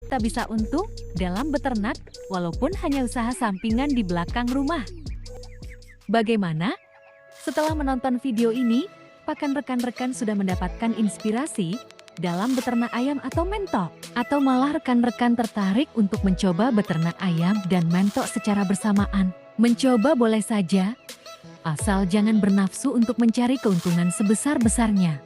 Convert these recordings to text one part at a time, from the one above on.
tak bisa untung dalam beternak, walaupun hanya usaha sampingan di belakang rumah. Bagaimana? Setelah menonton video ini, apakah rekan-rekan sudah mendapatkan inspirasi dalam beternak ayam atau mentok? Atau malah rekan-rekan tertarik untuk mencoba beternak ayam dan mentok secara bersamaan? Mencoba boleh saja, asal jangan bernafsu untuk mencari keuntungan sebesar-besarnya.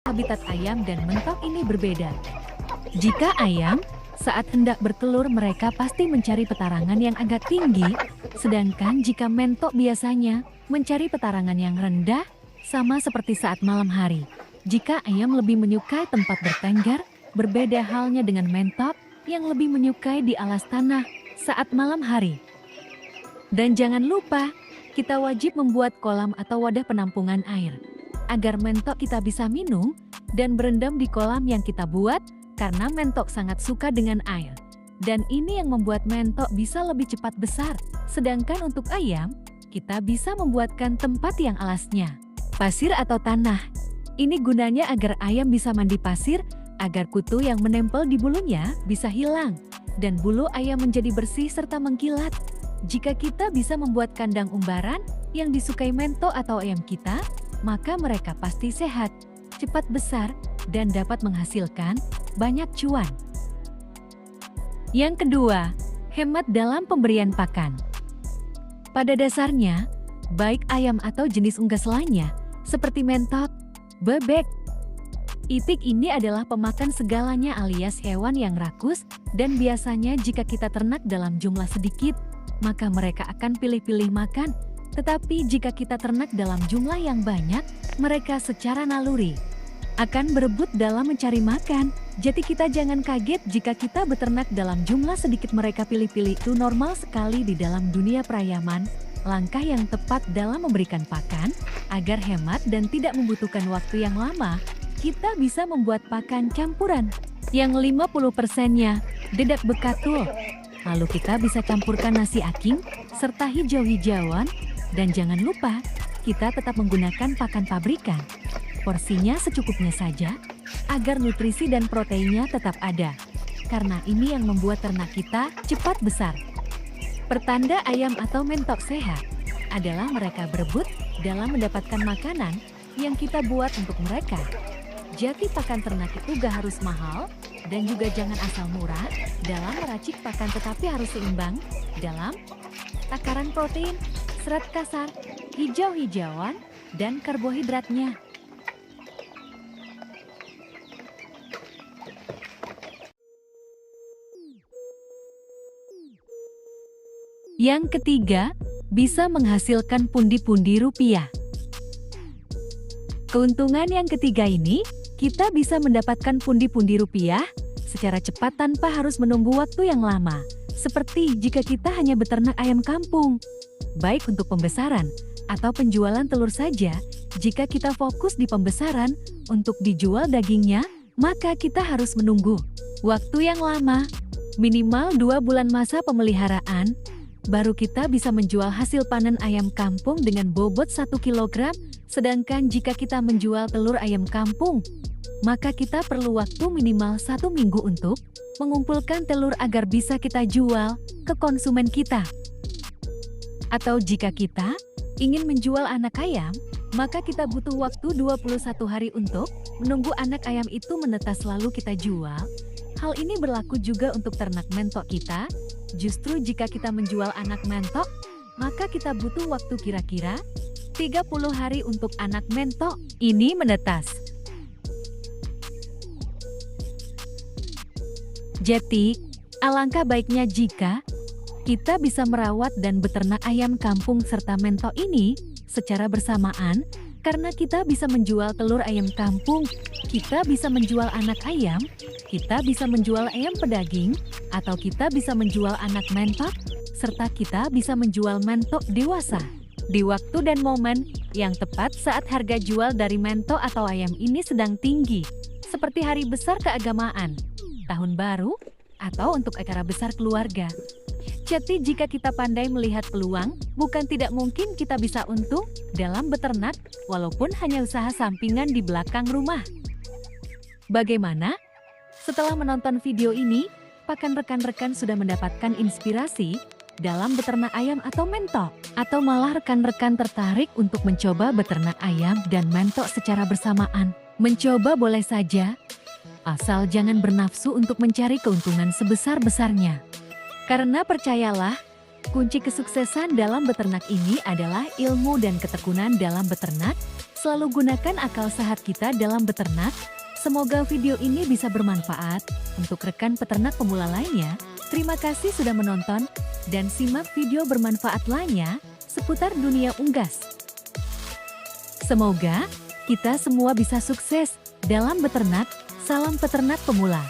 Habitat ayam dan mentok ini berbeda. Jika ayam, saat hendak bertelur mereka pasti mencari petarangan yang agak tinggi, sedangkan jika mentok biasanya mencari petarangan yang rendah, sama seperti saat malam hari. Jika ayam lebih menyukai tempat bertengger, berbeda halnya dengan mentok yang lebih menyukai di alas tanah saat malam hari. Dan jangan lupa, kita wajib membuat kolam atau wadah penampungan air, agar mentok kita bisa minum dan berendam di kolam yang kita buat, karena mentok sangat suka dengan air. Dan ini yang membuat mentok bisa lebih cepat besar. Sedangkan untuk ayam, kita bisa membuatkan tempat yang alasnya pasir atau tanah. Ini gunanya agar ayam bisa mandi pasir, agar kutu yang menempel di bulunya bisa hilang, dan bulu ayam menjadi bersih serta mengkilat. Jika kita bisa membuat kandang umbaran yang disukai mentok atau ayam kita, maka mereka pasti sehat, cepat besar, dan dapat menghasilkan banyak cuan. Yang kedua, hemat dalam pemberian pakan. Pada dasarnya, baik ayam atau jenis unggas lainnya, seperti mentok, bebek, itik ini adalah pemakan segalanya alias hewan yang rakus, dan biasanya jika kita ternak dalam jumlah sedikit, maka mereka akan pilih-pilih makan. Tetapi jika kita ternak dalam jumlah yang banyak, mereka secara naluri akan berebut dalam mencari makan. Jadi kita jangan kaget jika kita beternak dalam jumlah sedikit, mereka pilih-pilih. Itu normal sekali di dalam dunia perayaman. Langkah yang tepat dalam memberikan pakan, agar hemat dan tidak membutuhkan waktu yang lama, kita bisa membuat pakan campuran yang 50%-nya dedak bekatul. Lalu kita bisa campurkan nasi aking serta hijau-hijauan. Dan jangan lupa, kita tetap menggunakan pakan pabrikan. Porsinya secukupnya saja, agar nutrisi dan proteinnya tetap ada. Karena ini yang membuat ternak kita cepat besar. Pertanda ayam atau mentok sehat adalah mereka berebut dalam mendapatkan makanan yang kita buat untuk mereka. Jadi pakan ternak itu gak harus mahal dan juga jangan asal murah dalam meracik pakan, tetapi harus seimbang dalam takaran protein, serat kasar, hijau-hijauan, dan karbohidratnya. Yang ketiga, bisa menghasilkan pundi-pundi rupiah. Keuntungan yang ketiga ini, kita bisa mendapatkan pundi-pundi rupiah secara cepat tanpa harus menunggu waktu yang lama. Seperti jika kita hanya beternak ayam kampung, baik untuk pembesaran atau penjualan telur saja. Jika kita fokus di pembesaran untuk dijual dagingnya, maka kita harus menunggu waktu yang lama, minimal 2 bulan masa pemeliharaan. Baru kita bisa menjual hasil panen ayam kampung dengan bobot 1 kg, sedangkan jika kita menjual telur ayam kampung, maka kita perlu waktu minimal 1 minggu untuk mengumpulkan telur agar bisa kita jual ke konsumen kita. Atau jika kita ingin menjual anak ayam, maka kita butuh waktu 21 hari untuk menunggu anak ayam itu menetas lalu kita jual. Hal ini berlaku juga untuk ternak mentok kita. Justru jika kita menjual anak mentok, maka kita butuh waktu kira-kira 30 hari untuk anak mentok ini menetas. Jadi, alangkah baiknya jika kita bisa merawat dan beternak ayam kampung serta mentok ini secara bersamaan, karena kita bisa menjual telur ayam kampung, kita bisa menjual anak ayam, kita bisa menjual ayam pedaging, atau kita bisa menjual anak mentok, serta kita bisa menjual mentok dewasa di waktu dan momen yang tepat saat harga jual dari mentok atau ayam ini sedang tinggi, seperti hari besar keagamaan, tahun baru, atau untuk acara besar keluarga. Jadi jika kita pandai melihat peluang, bukan tidak mungkin kita bisa untung dalam beternak, walaupun hanya usaha sampingan di belakang rumah. Bagaimana? Setelah menonton video ini, apakah rekan-rekan sudah mendapatkan inspirasi dalam beternak ayam atau mentok? Atau malah rekan-rekan tertarik untuk mencoba beternak ayam dan mentok secara bersamaan? Mencoba boleh saja, asal jangan bernafsu untuk mencari keuntungan sebesar-besarnya. Karena percayalah, kunci kesuksesan dalam beternak ini adalah ilmu dan ketekunan dalam beternak. Selalu gunakan akal sehat kita dalam beternak. Semoga video ini bisa bermanfaat untuk rekan peternak pemula lainnya. Terima kasih sudah menonton dan simak video bermanfaat lainnya seputar dunia unggas. Semoga kita semua bisa sukses dalam beternak. Salam peternak pemula.